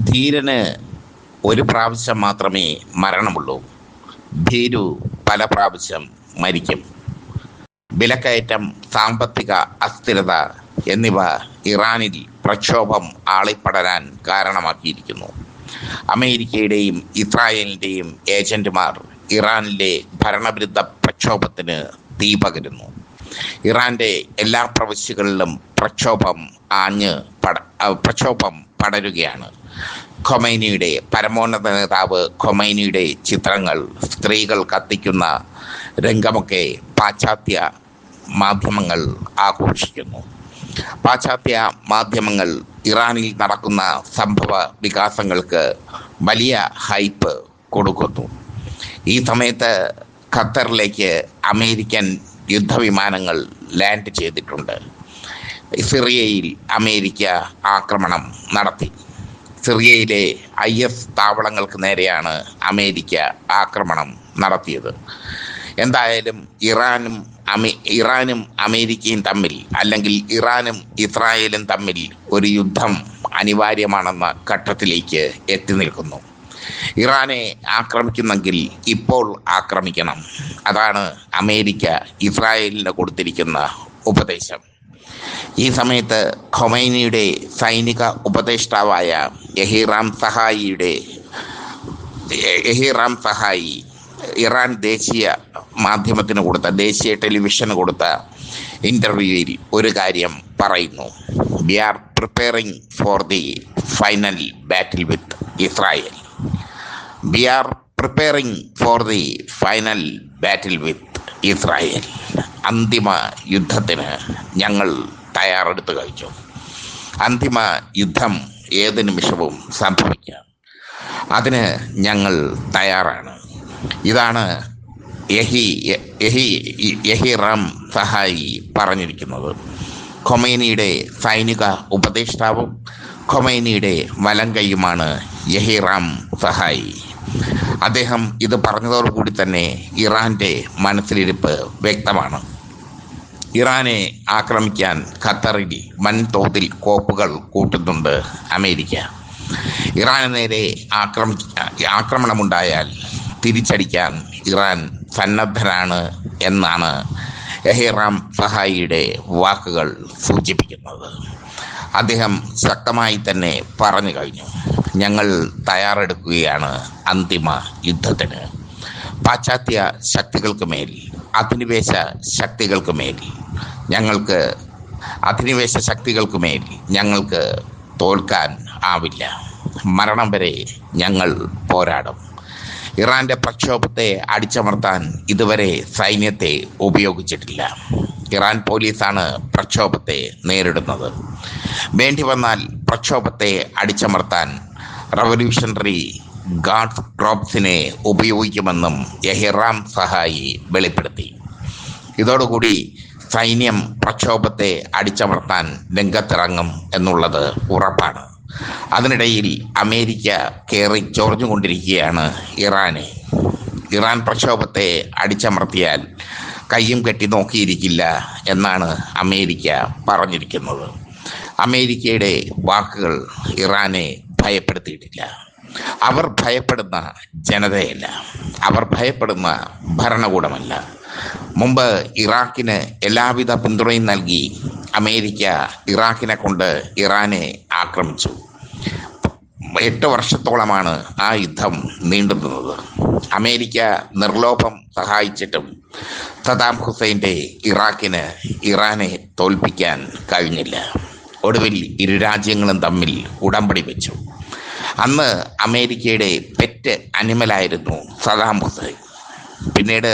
ധീരന് ഒരു പ്രാവശ്യം മാത്രമേ മരണമുള്ളൂ. ഭീരു പല പ്രാവശ്യം മരിക്കും. വിലക്കയറ്റം, സാമ്പത്തിക അസ്ഥിരത എന്നിവ ഇറാനിൽ പ്രക്ഷോഭം ആളിപ്പടരാൻ കാരണമാക്കിയിരിക്കുന്നു. അമേരിക്കയുടെയും ഇസ്രായേലിൻ്റെയും ഏജന്റുമാർ ഇറാനിലെ ഭരണവിരുദ്ധ പ്രക്ഷോഭത്തിന് തീ പകരുന്നു. ഇറാന്റെ എല്ലാ പ്രവിശ്യകളിലും പ്രക്ഷോഭം പടരുകയാണ്. ഖൊമൈനിയുടെ പരമോന്നത നേതാവ് ഖൊമൈനിയുടെ ചിത്രങ്ങൾ സ്ത്രീകൾ കത്തിക്കുന്ന രംഗമൊക്കെ പാശ്ചാത്യ മാധ്യമങ്ങൾ ആഘോഷിക്കുന്നു. പാശ്ചാത്യ മാധ്യമങ്ങൾ ഇറാനിൽ നടക്കുന്ന സംഭവ വികാസങ്ങൾക്ക് വലിയ ഹൈപ്പ് കൊടുക്കുന്നു. ഈ സമയത്ത് ഖത്തറിലേക്ക് അമേരിക്കൻ യുദ്ധവിമാനങ്ങൾ ലാൻഡ് ചെയ്തിട്ടുണ്ട്. സിറിയയിൽ അമേരിക്ക ആക്രമണം നടത്തി. സിറിയയിലെ IS താവളങ്ങൾക്ക് നേരെയാണ് അമേരിക്ക ആക്രമണം നടത്തിയത്. എന്തായാലും ഇറാനും അമേരിക്കയും തമ്മിൽ, അല്ലെങ്കിൽ ഇറാനും ഇസ്രായേലും തമ്മിൽ ഒരു യുദ്ധം അനിവാര്യമാണെന്ന ഘട്ടത്തിലേക്ക് എത്തി നിൽക്കുന്നു. ഇറാനെ ആക്രമിക്കുന്നെങ്കിൽ ഇപ്പോൾ ആക്രമിക്കണം. അതാണ് അമേരിക്ക ഇസ്രായേലിന് കൊടുത്തിരിക്കുന്ന ഉപദേശം. ഈ സമയത്ത് ഖൊമൈനിയുടെ സൈനിക ഉപദേഷ്ടാവായ യഹീറാം സഹായി ഇറാൻ ദേശീയ ടെലിവിഷന് കൊടുത്ത ഇന്റർവ്യൂവിൽ ഒരു കാര്യം പറയുന്നു. We are preparing for the final battle with Israel. We are preparing for the final battle with Israel. അന്തിമ യുദ്ധത്തിന് ഞങ്ങൾ തയ്യാറെടുത്ത് കഴിച്ചു. അന്തിമ യുദ്ധം ഏത് നിമിഷവും സംഭവിക്കാം. അതിന് ഞങ്ങൾ തയ്യാറാണ്. ഇതാണ് യഹീറാം സഹായി പറഞ്ഞിരിക്കുന്നത്. ഖൊമൈനിയുടെ സൈനിക ഉപദേഷ്ടാവും ഖൊമൈനിയുടെ വലങ്കൈയുമാണ് യഹീറാം സഹായി. അദ്ദേഹം ഇത് പറഞ്ഞതോടുകൂടി തന്നെ ഇറാന്റെ മനസ്സിലിരിപ്പ് വ്യക്തമാണ്. ഇറാനെ ആക്രമിക്കാൻ ഖത്തറിൽ വൻതോതിൽ കോപ്പുകൾ കൂട്ടുന്നുണ്ട് അമേരിക്ക. ഇറാന് നേരെ ആക്രമണമുണ്ടായാൽ തിരിച്ചടിക്കാൻ ഇറാൻ സന്നദ്ധരാണ് എന്നാണ് യഹീറാം സഹായിയുടെ വാക്കുകൾ സൂചിപ്പിക്കുന്നത്. അദ്ദേഹം ശക്തമായി തന്നെ പറഞ്ഞു കഴിഞ്ഞു, ഞങ്ങൾ തയ്യാറെടുക്കുകയാണ് അന്തിമ യുദ്ധത്തിന്. പാശ്ചാത്യ ശക്തികൾക്ക് മേൽ, അധിനിവേശ ശക്തികൾക്ക് മേൽ ഞങ്ങൾക്ക് തോൽക്കാൻ ആവില്ല. മരണം വരെ ഞങ്ങൾ പോരാടും. ഇറാന്റെ പ്രക്ഷോഭത്തെ അടിച്ചമർത്താൻ ഇതുവരെ സൈന്യത്തെ ഉപയോഗിച്ചിട്ടില്ല. ഇറാൻ പോലീസാണ് പ്രക്ഷോഭത്തെ നേരിടുന്നത്. വേണ്ടി വന്നാൽ പ്രക്ഷോഭത്തെ അടിച്ചമർത്താൻ റവല്യൂഷണറി ഗാർഡ്സ് ക്രോപ്സിനെ ഉപയോഗിക്കുമെന്നും യഹീറാം സഹായി വെളിപ്പെടുത്തി. ഇതോടുകൂടി സൈന്യം പ്രക്ഷോഭത്തെ അടിച്ചമർത്താൻ രംഗത്തിറങ്ങും എന്നുള്ളത് ഉറപ്പാണ്. അതിനിടയിൽ അമേരിക്ക കയറി ചൊറിഞ്ഞുകൊണ്ടിരിക്കുകയാണ് ഇറാനെ. ഇറാൻ പ്രക്ഷോഭത്തെ അടിച്ചമർത്തിയാൽ കയ്യും കെട്ടി നോക്കിയിരിക്കില്ല എന്നാണ് അമേരിക്ക പറഞ്ഞിരിക്കുന്നത്. അമേരിക്കയുടെ വാക്കുകൾ ഇറാനെ ഭയപ്പെടുത്തിയിട്ടില്ല. അവർ ഭയപ്പെടുന്ന ജനതയല്ല, അവർ ഭയപ്പെടുന്ന ഭരണകൂടമല്ല. മുമ്പ് ഇറാഖിന് എല്ലാവിധ പിന്തുണയും നൽകി അമേരിക്ക ഇറാഖിനെ കൊണ്ട് ഇറാനെ ആക്രമിച്ചു. 8 വർഷത്തോളമാണ് ആ യുദ്ധം നീണ്ടുനിന്നത്. അമേരിക്ക നിർലോഭം സഹായിച്ചിട്ടും സദാം ഹുസൈൻ്റെ ഇറാഖിന് ഇറാനെ തോൽപ്പിക്കാൻ കഴിഞ്ഞില്ല. ഒടുവിൽ ഇരു രാജ്യങ്ങളും തമ്മിൽ ഉടമ്പടി വെച്ചു. അന്ന് അമേരിക്കയുടെ പെറ്റ് അനിമലായിരുന്നു സദാം ഹുസൈൻ. പിന്നീട്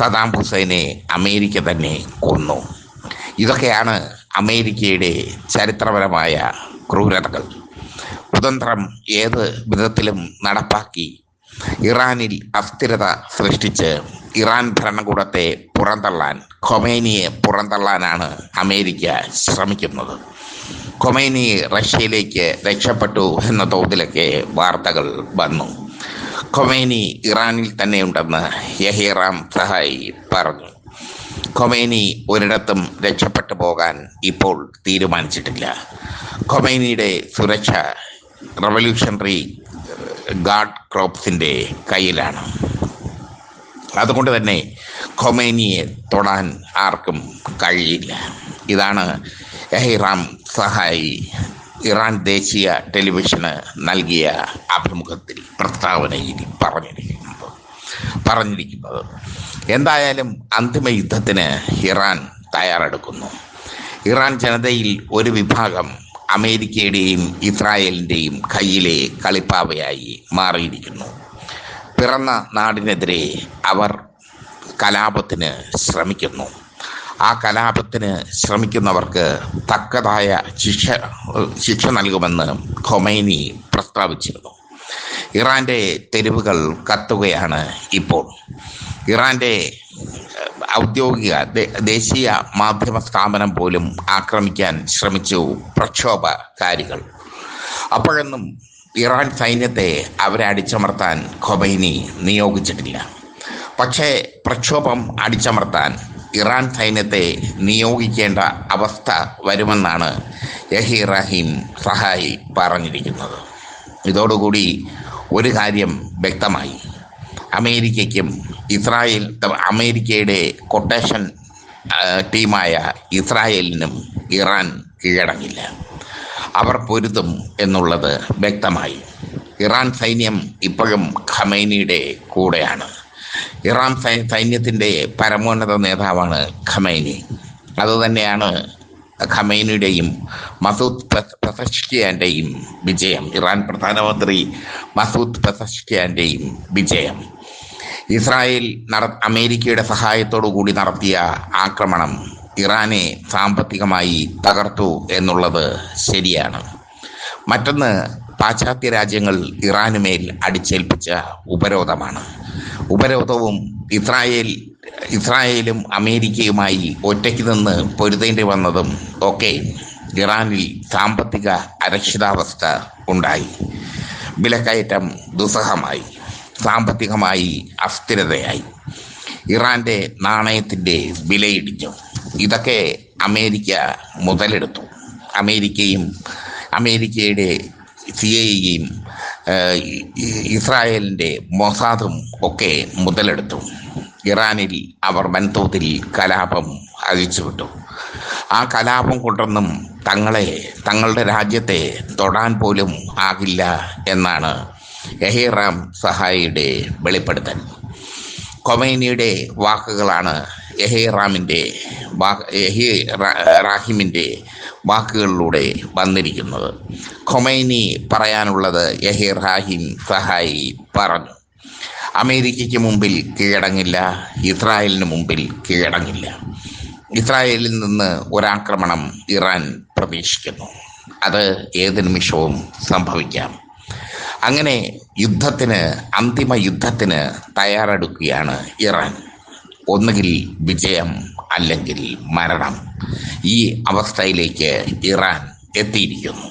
സദാം ഹുസൈനെ അമേരിക്ക തന്നെ കൊന്നു. ഇതൊക്കെയാണ് അമേരിക്കയുടെ ചരിത്രപരമായ ക്രൂരതകൾ. കുതന്ത്രം ഏത് വിധത്തിലും നടപ്പാക്കി ഇറാനിൽ അസ്ഥിരത സൃഷ്ടിച്ച് ഇറാൻ ഭരണകൂടത്തെ പുറന്തള്ളാൻ, ഖൊമൈനിയെ പുറന്തള്ളാനാണ് അമേരിക്ക ശ്രമിക്കുന്നത്. ഖൊമൈനി റഷ്യയിലേക്ക് രക്ഷപ്പെട്ടു എന്ന തോതിലൊക്കെ വാർത്തകൾ വന്നു. ഖൊമൈനി ഇറാനിൽ തന്നെയുണ്ടെന്ന് യഹീറാം സഹായി പറഞ്ഞു. ഖൊമൈനി ഒരിടത്തും രക്ഷപ്പെട്ടു പോകാൻ ഇപ്പോൾ തീരുമാനിച്ചിട്ടില്ല. ഖൊമൈനിയുടെ സുരക്ഷ റവല്യൂഷണറി ഗാർഡ് ക്രോപ്സിൻ്റെ കയ്യിലാണ്. അതുകൊണ്ട് തന്നെ ഖൊമൈനിയെ തൊടാൻ ആർക്കും കഴിയില്ല. ഇതാണ് എഹ്റാം സഹായി ഇറാൻ ദേശീയ ടെലിവിഷന് നൽകിയ അഭിമുഖത്തിൽ പ്രസ്താവനയിൽ പറഞ്ഞിരിക്കുന്നത്. എന്തായാലും അന്തിമ യുദ്ധത്തിന് ഇറാൻ തയ്യാറെടുക്കുന്നു. ഇറാൻ ജനതയിൽ ഒരു വിഭാഗം അമേരിക്കയുടെയും ഇസ്രായേലിൻ്റെയും കയ്യിലെ കളിപ്പാവയായി മാറിയിരിക്കുന്നു. പിറന്ന നാടിനെതിരെ അവർ കലാപത്തിന് ശ്രമിക്കുന്നു. ആ കലാപത്തിന് ശ്രമിക്കുന്നവർക്ക് തക്കതായ ശിക്ഷ നൽകുമെന്ന് ഖൊമൈനി പ്രസ്താവിച്ചിരുന്നു. ഇറാൻ്റെ തെരുവുകൾ കത്തുകയാണ് ഇപ്പോൾ. ഇറാൻ്റെ ഔദ്യോഗിക ദേശീയ മാധ്യമ സ്ഥാപനം പോലും ആക്രമിക്കാൻ ശ്രമിച്ചു പ്രക്ഷോഭകാരികൾ. അപ്പോഴൊന്നും ഇറാൻ സൈന്യത്തെ അവരെ അടിച്ചമർത്താൻ ഖൊമൈനി നിയോഗിച്ചിട്ടില്ല. പക്ഷേ പ്രക്ഷോഭം അടിച്ചമർത്താൻ ഇറാൻ സൈന്യത്തെ നിയോഗിക്കേണ്ട അവസ്ഥ വരുമെന്നാണ് എഹ്റാം സഹായി പറഞ്ഞിരിക്കുന്നത്. ഇതോടുകൂടി ഒരു കാര്യം വ്യക്തമായി. അമേരിക്കയുടെ കൊട്ടേഷൻ ടീമായ ഇസ്രായേലിനും ഇറാൻ കീഴടങ്ങില്ല. അവർ പൊരുതും എന്നുള്ളത് വ്യക്തമായി. ഇറാൻ സൈന്യം ഇപ്പോഴും ഖമൈനിയുടെ കൂടെയാണ്. ഇറാൻ സൈന്യത്തിൻ്റെ പരമോന്നത നേതാവാണ് ഖമൈനി. അതുതന്നെയാണ് ഖമൈനിയുടെയും മസൂദ് പെസഷ്കിയാൻ്റെയും വിജയം. ഇറാൻ പ്രധാനമന്ത്രി മസൂദ് പെസഷ്കിയാൻ്റെയും വിജയം. ഇസ്രായേൽ അമേരിക്കയുടെ സഹായത്തോടു കൂടി നടത്തിയ ആക്രമണം ഇറാനെ സാമ്പത്തികമായി തകർത്തു എന്നുള്ളത് ശരിയാണ്. മറ്റൊന്ന്, പാശ്ചാത്യ രാജ്യങ്ങൾ ഇറാനുമേൽ അടിച്ചേൽപ്പിച്ച ഉപരോധമാണ്. ഉപരോധവും ഇസ്രായേലും അമേരിക്കയുമായി ഒറ്റയ്ക്ക് നിന്ന് പൊരുതേണ്ടി വന്നതും ഒക്കെ ഇറാനിൽ സാമ്പത്തിക അരക്ഷിതാവസ്ഥ ഉണ്ടായി. വിലക്കയറ്റം ദുസ്സഹമായി, സാമ്പത്തികമായി അസ്ഥിരതയായി, ഇറാൻ്റെ നാണയത്തിൻ്റെ വിലയിടിഞ്ഞു. ഇതൊക്കെ അമേരിക്ക മുതലെടുത്തു. അമേരിക്കയുടെ CIA-യും ഇസ്രായേലിൻ്റെ മൊസാദും ഒക്കെ മുതലെടുത്തു. ഇറാനിൽ അവർ വൻതോതിൽ കലാപം അഴിച്ചുവിട്ടു. ആ കലാപം കൊണ്ടൊന്നും തങ്ങളുടെ രാജ്യത്തെ തൊടാൻ പോലും ആകില്ല എന്നാണ് എഹ്റാം സഹായിയുടെ വെളിപ്പെടുത്തൽ. ഖൊമൈനിയുടെ വാക്കുകളാണ് എഹ്റാമിൻ്റെ വാക്കുകളിലൂടെ വന്നിരിക്കുന്നത്. ഖൊമൈനി പറയാനുള്ളത് എഹ്റാം സഹായി പറഞ്ഞു. അമേരിക്കയ്ക്ക് മുമ്പിൽ കീഴടങ്ങില്ല, ഇസ്രായേലിന് മുമ്പിൽ കീഴടങ്ങില്ല. ഇസ്രായേലിൽ നിന്ന് ഒരാക്രമണം ഇറാൻ പ്രതീക്ഷിക്കുന്നു. അത് ഏത് നിമിഷവും സംഭവിക്കാം. അങ്ങനെ അന്തിമ യുദ്ധത്തിന് തയ്യാറെടുക്കുകയാണ് ഇറാൻ. ഒന്നുകിൽ വിജയം അല്ലെങ്കിൽ മരണം. ഈ അവസ്ഥയിലേക്ക് ഇറാൻ എത്തിയിരിക്കുന്നു.